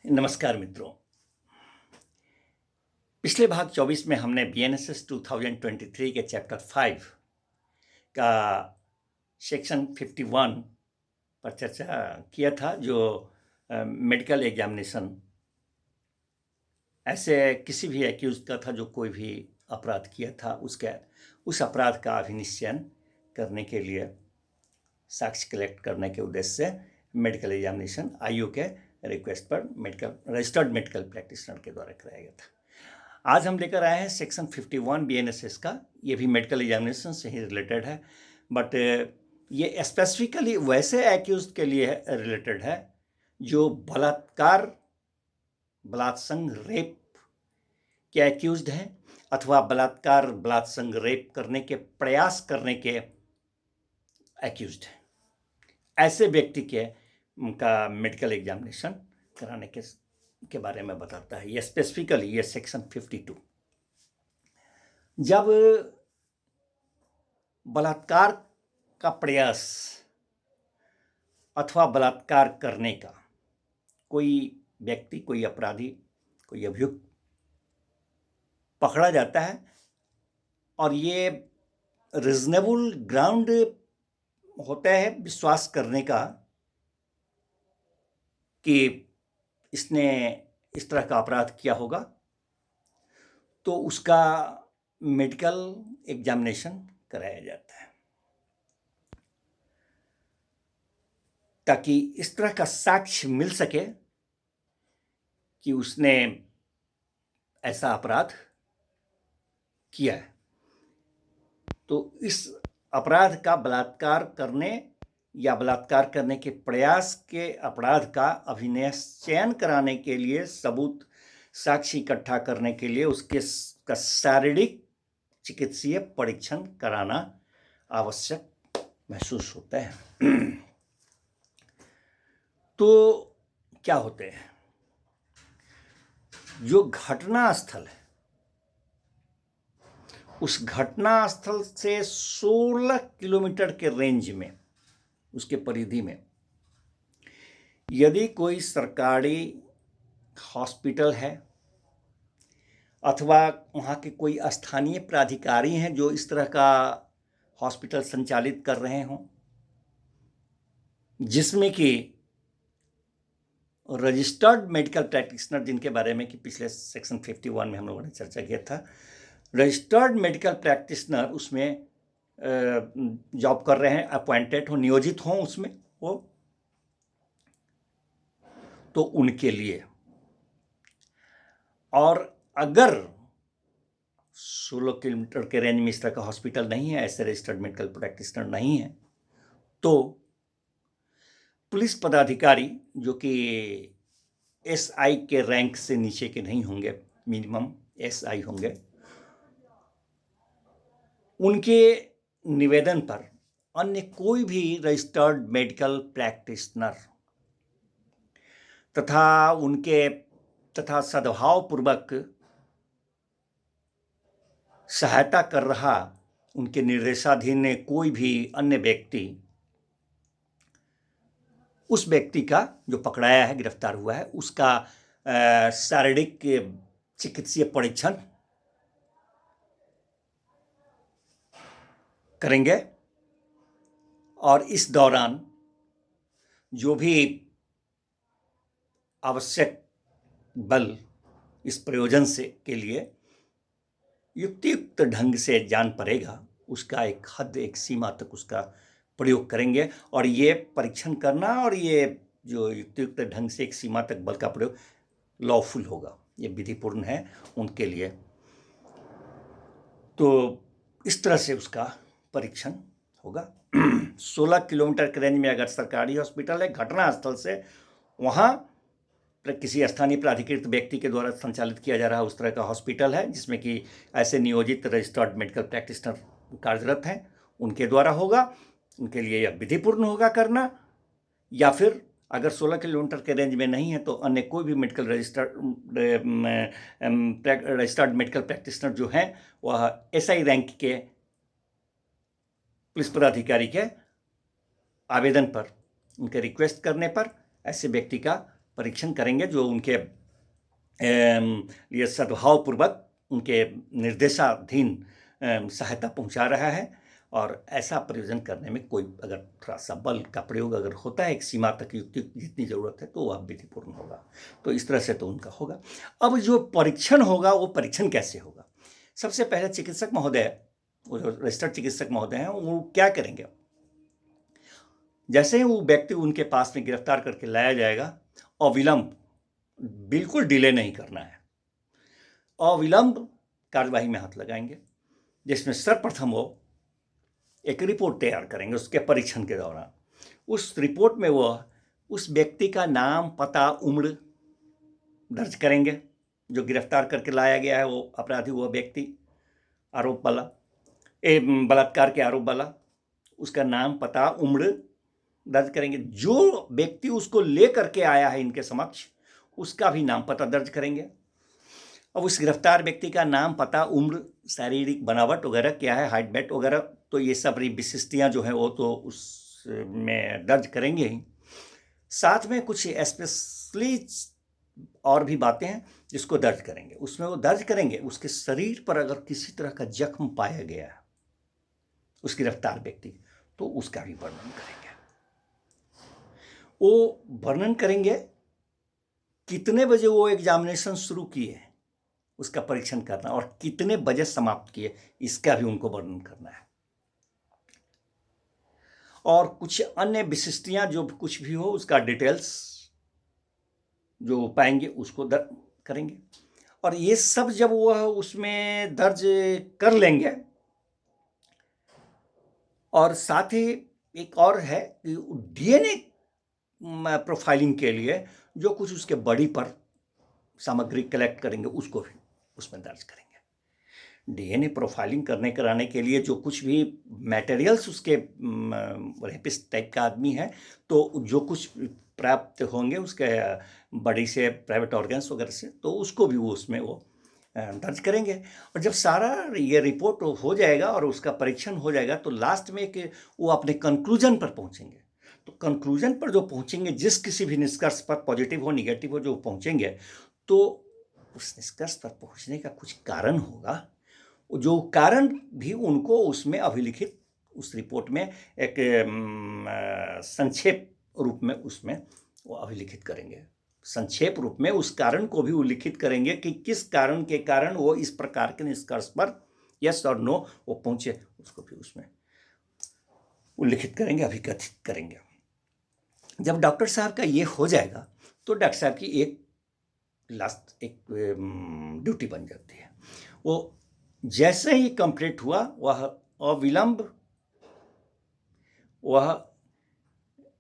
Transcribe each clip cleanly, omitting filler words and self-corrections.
नमस्कार मित्रों। पिछले भाग 24 में हमने बीएनएसएस 2023 के चैप्टर 5 का सेक्शन 51 पर चर्चा किया था, जो मेडिकल एग्जामिनेशन ऐसे किसी भी एक्यूज का था जो कोई भी अपराध किया था, उस अपराध का अभिनिश्चयन करने के लिए, साक्ष्य कलेक्ट करने के उद्देश्य से मेडिकल एग्जामिनेशन आईयू के रिक्वेस्ट पर रजिस्टर्ड मेडिकल प्रैक्टिशनर के द्वारा कराया गया था। आज हम लेकर आए हैं सेक्शन 51 बीएनएसएस का। ये भी मेडिकल एग्जामिनेशन से ही रिलेटेड है, बट ये स्पेसिफिकली वैसे एक्यूज के लिए रिलेटेड है जो बलात्कार, बलात्संग, रेप के एक्यूज्ड हैं अथवा बलात्कार, बलात्संग, रेप करने के प्रयास करने के एक्यूज्ड हैं। ऐसे व्यक्ति का मेडिकल एग्जामिनेशन कराने के बारे में बताता है ये स्पेसिफिकली, ये सेक्शन 52। जब बलात्कार का प्रयास अथवा बलात्कार करने का कोई व्यक्ति, कोई अपराधी, कोई अभियुक्त पकड़ा जाता है और ये रीजनेबल ग्राउंड होता है विश्वास करने का कि इसने इस तरह का अपराध किया होगा, तो उसका मेडिकल एग्जामिनेशन कराया जाता है ताकि इस तरह का साक्ष्य मिल सके कि उसने ऐसा अपराध किया है। तो इस अपराध का, बलात्कार करने या बलात्कार करने के प्रयास के अपराध का अभिनिश्चयन कराने के लिए, सबूत, साक्ष्य इकट्ठा करने के लिए उसके का शारीरिक चिकित्सीय परीक्षण कराना आवश्यक महसूस होता है। तो क्या होते हैं, जो घटना स्थल है उस घटना स्थल से 16 किलोमीटर के रेंज में, उसके परिधि में यदि कोई सरकारी हॉस्पिटल है अथवा वहाँ के कोई स्थानीय प्राधिकारी हैं जो इस तरह का हॉस्पिटल संचालित कर रहे हों, जिसमें कि रजिस्टर्ड मेडिकल प्रैक्टिशनर, जिनके बारे में कि पिछले सेक्शन 51 में हम लोगों ने चर्चा किया था, रजिस्टर्ड मेडिकल प्रैक्टिशनर उसमें जॉब कर रहे हैं, अपॉइंटेड हो, नियोजित हों उसमें वो, तो उनके लिए। और अगर 16 किलोमीटर के रेंज में इस तरह का हॉस्पिटल नहीं है, ऐसे रजिस्टर्ड मेडिकल प्रैक्टिशनर नहीं है, तो पुलिस पदाधिकारी जो कि एसआई के रैंक से नीचे के नहीं होंगे, मिनिमम एसआई होंगे, उनके निवेदन पर अन्य कोई भी रजिस्टर्ड मेडिकल प्रैक्टिशनर तथा सद्भावपूर्वक सहायता कर रहा उनके निर्देशाधीन कोई भी अन्य व्यक्ति, उस व्यक्ति का जो पकड़ाया है, गिरफ्तार हुआ है, उसका शारीरिक चिकित्सीय परीक्षण करेंगे और इस दौरान जो भी आवश्यक बल इस प्रयोजन से के लिए युक्तियुक्त ढंग से जान पड़ेगा, उसका एक हद, एक सीमा तक उसका प्रयोग करेंगे। और ये परीक्षण करना और ये जो युक्तियुक्त ढंग से एक सीमा तक बल का प्रयोग लॉफुल होगा, ये विधिपूर्ण है उनके लिए। तो इस तरह से उसका परीक्षण होगा। 16 किलोमीटर के रेंज में अगर सरकारी हॉस्पिटल है, घटना स्थल से वहाँ किसी स्थानीय प्राधिकृत व्यक्ति के द्वारा संचालित किया जा रहा उस तरह का हॉस्पिटल है जिसमें कि ऐसे नियोजित रजिस्टर्ड मेडिकल प्रैक्टिशनर कार्यरत हैं, उनके द्वारा होगा, उनके लिए यह विधिपूर्ण होगा करना। या फिर अगर 16 किलोमीटर के रेंज में नहीं है तो अन्य कोई भी मेडिकल रजिस्टर्ड मेडिकल प्रैक्टिशनर जो हैं वह एसआई रैंक के पुलिस पदाधिकारी के आवेदन पर, उनके रिक्वेस्ट करने पर ऐसे व्यक्ति का परीक्षण करेंगे जो उनके लिए सद्भावपूर्वक उनके निर्देशाधीन सहायता पहुंचा रहा है, और ऐसा प्रयोजन करने में कोई अगर थोड़ा सा बल का प्रयोग अगर होता है एक सीमा तक युक्ति जितनी ज़रूरत है तो वह विधिपूर्ण होगा। तो इस तरह से तो उनका होगा। अब जो परीक्षण होगा वो परीक्षण कैसे होगा? सबसे पहले चिकित्सक महोदय, वो जो रजिस्टर्ड चिकित्सक महोदय हैं, वो क्या करेंगे? जैसे ही वो व्यक्ति उनके पास में गिरफ्तार करके लाया जाएगा, अविलंब, बिल्कुल डिले नहीं करना है, अविलंब कार्यवाही में हाथ लगाएंगे, जिसमें सर्वप्रथम वो एक रिपोर्ट तैयार करेंगे उसके परीक्षण के दौरान। उस रिपोर्ट में वो उस व्यक्ति का नाम, पता, उम्र दर्ज करेंगे जो गिरफ्तार करके लाया गया है, वो अपराधी, वो व्यक्ति आरोप वाला, बलात्कार के आरोप वाला, उसका नाम, पता, उम्र दर्ज करेंगे। जो व्यक्ति उसको ले करके आया है इनके समक्ष, उसका भी नाम, पता दर्ज करेंगे। अब उस गिरफ्तार व्यक्ति का नाम, पता, उम्र, शारीरिक बनावट वगैरह क्या है, हाइट, वेट वगैरह, तो ये सब विशिष्टियाँ जो हैं वो तो उसमें दर्ज करेंगे ही। साथ में कुछ स्पेशली और भी बातें हैं जिसको दर्ज करेंगे। उसमें वो दर्ज करेंगे उसके शरीर पर अगर किसी तरह का जख्म पाया गया है उस गिरफ्तार व्यक्ति, तो उसका भी वर्णन करेंगे। वो वर्णन करेंगे कितने बजे वो एग्जामिनेशन शुरू किए, उसका परीक्षण करना, और कितने बजे समाप्त किए, इसका भी उनको वर्णन करना है। और कुछ अन्य विशिष्टियां जो कुछ भी हो उसका डिटेल्स जो पाएंगे उसको दर्ज करेंगे। और ये सब जब वह उसमें दर्ज कर लेंगे, और साथ ही एक और है कि डीएनए प्रोफाइलिंग के लिए जो कुछ उसके बॉडी पर सामग्री कलेक्ट करेंगे उसको भी उसमें दर्ज करेंगे। डीएनए प्रोफाइलिंग कराने के लिए जो कुछ भी मटेरियल्स उसके रेपिस्ट टाइप का आदमी है, तो जो कुछ प्राप्त होंगे उसके बॉडी से, प्राइवेट ऑर्गन्स वगैरह से, तो उसको भी वो उसमें वो दर्ज करेंगे। और जब सारा ये रिपोर्ट हो जाएगा और उसका परीक्षण हो जाएगा, तो लास्ट में एक वो अपने कंक्लूजन पर पहुंचेंगे। तो कंक्लूजन पर जो पहुंचेंगे, जिस किसी भी निष्कर्ष पर, पॉजिटिव हो निगेटिव हो, जो पहुंचेंगे, तो उस निष्कर्ष पर पहुंचने का कुछ कारण होगा, जो कारण भी उनको उसमें अभिलिखित, उस रिपोर्ट में एक संक्षेप रूप में उसमें वो अभिलिखित करेंगे। संक्षेप रूप में उस कारण को भी उल्लिखित करेंगे कि किस कारण के कारण वो इस प्रकार के निष्कर्ष पर यस और नो वो पहुंचे, उसको भी उसमें उल्लिखित करेंगे, अभिकथित करेंगे। जब डॉक्टर साहब का ये हो जाएगा, तो डॉक्टर साहब की एक लास्ट एक ड्यूटी बन जाती है। वो जैसे ही कंप्लीट हुआ, वह अविलंब वह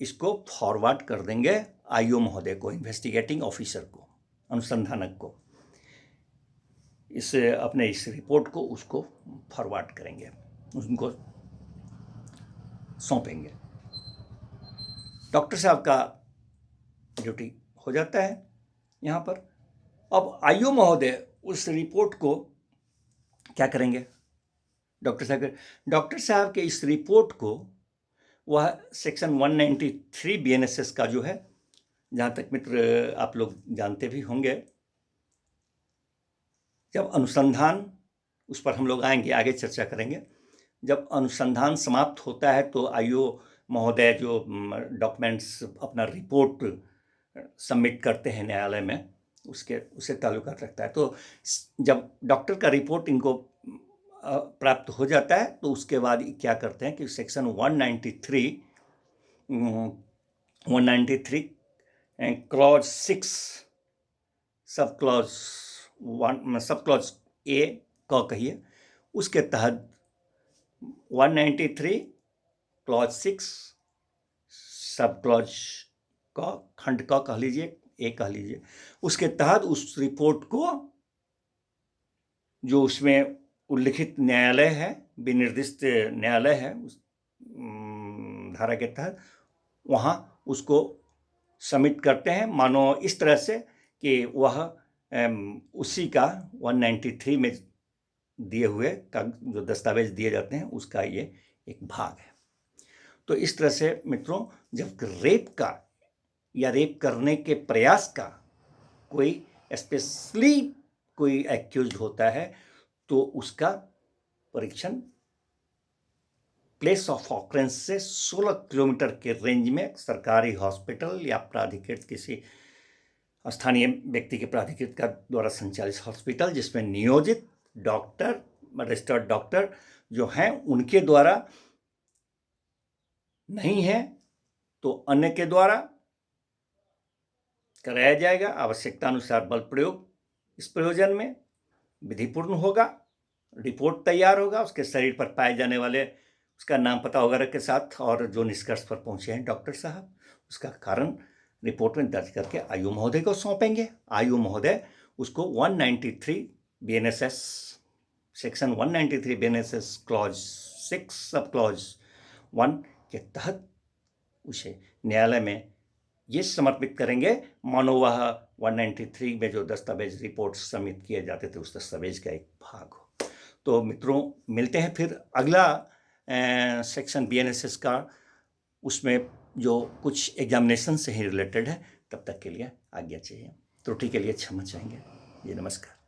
इसको फॉरवर्ड कर देंगे आईओ महोदय को, इन्वेस्टिगेटिंग ऑफिसर को, अनुसंधानक को। इस अपने इस रिपोर्ट को उसको फॉरवर्ड करेंगे, उनको सौंपेंगे। डॉक्टर साहब का ड्यूटी हो जाता है यहाँ पर। अब आईओ महोदय उस रिपोर्ट को क्या करेंगे? डॉक्टर साहब के इस रिपोर्ट को वह सेक्शन 193 बीएनएसएस का जो है, जहाँ तक मित्र आप लोग जानते भी होंगे, जब अनुसंधान, उस पर हम लोग आएंगे, आगे चर्चा करेंगे। जब अनुसंधान समाप्त होता है तो आईओ महोदय जो डॉक्यूमेंट्स, अपना रिपोर्ट सबमिट करते हैं न्यायालय में, उससे ताल्लुकात रखता है। तो जब डॉक्टर का रिपोर्ट इनको प्राप्त हो जाता है, तो उसके बाद क्या करते हैं कि section 193 clause 6 sub clause A क कहिए, उसके तहत 193 क्लॉज 6 सब क्लॉज क, खंड क कह लीजिए, ए कह लीजिए, उसके तहत उस रिपोर्ट को, जो उसमें उल्लिखित न्यायालय है, विनिर्दिष्ट न्यायालय है उस धारा के तहत, वहाँ उसको सबमिट करते हैं, मानो इस तरह से कि वह उसी का 193 में दिए हुए का जो दस्तावेज दिए जाते हैं उसका ये एक भाग है। तो इस तरह से मित्रों, जब रेप का या रेप करने के प्रयास का कोई स्पेशली कोई एक्यूज होता है तो उसका परीक्षण प्लेस ऑफ ऑकरेंस से 16 किलोमीटर के रेंज में सरकारी हॉस्पिटल या प्राधिकृत किसी स्थानीय व्यक्ति के प्राधिकृत का द्वारा संचालित हॉस्पिटल जिसमें नियोजित डॉक्टर, रजिस्टर्ड डॉक्टर जो हैं उनके द्वारा नहीं है तो अन्य के द्वारा कराया जाएगा। आवश्यकता अनुसार बल प्रयोग इस प्रयोजन में विधिपूर्ण होगा। रिपोर्ट तैयार होगा उसके शरीर पर पाए जाने वाले उसका नाम पता वगैरह के साथ और जो निष्कर्ष पर पहुंचे हैं डॉक्टर साहब उसका कारण रिपोर्ट में दर्ज करके आयु महोदय को सौंपेंगे। आयु महोदय उसको 193 BNSS section 193 BNSS clause 6 sub clause 1 के तहत उसे न्यायालय में ये समर्पित करेंगे मानो वह 193 में जो दस्तावेज रिपोर्ट सबमिट किए जाते थे उस दस्तावेज का एक भाग हो। तो मित्रों मिलते हैं फिर अगला सेक्शन BNSS का, उसमें जो कुछ एग्जामिनेशन से ही रिलेटेड है। तब तक के लिए आज्ञा चाहिए। त्रुटि के लिए क्षमा चाहेंगे जी। नमस्कार।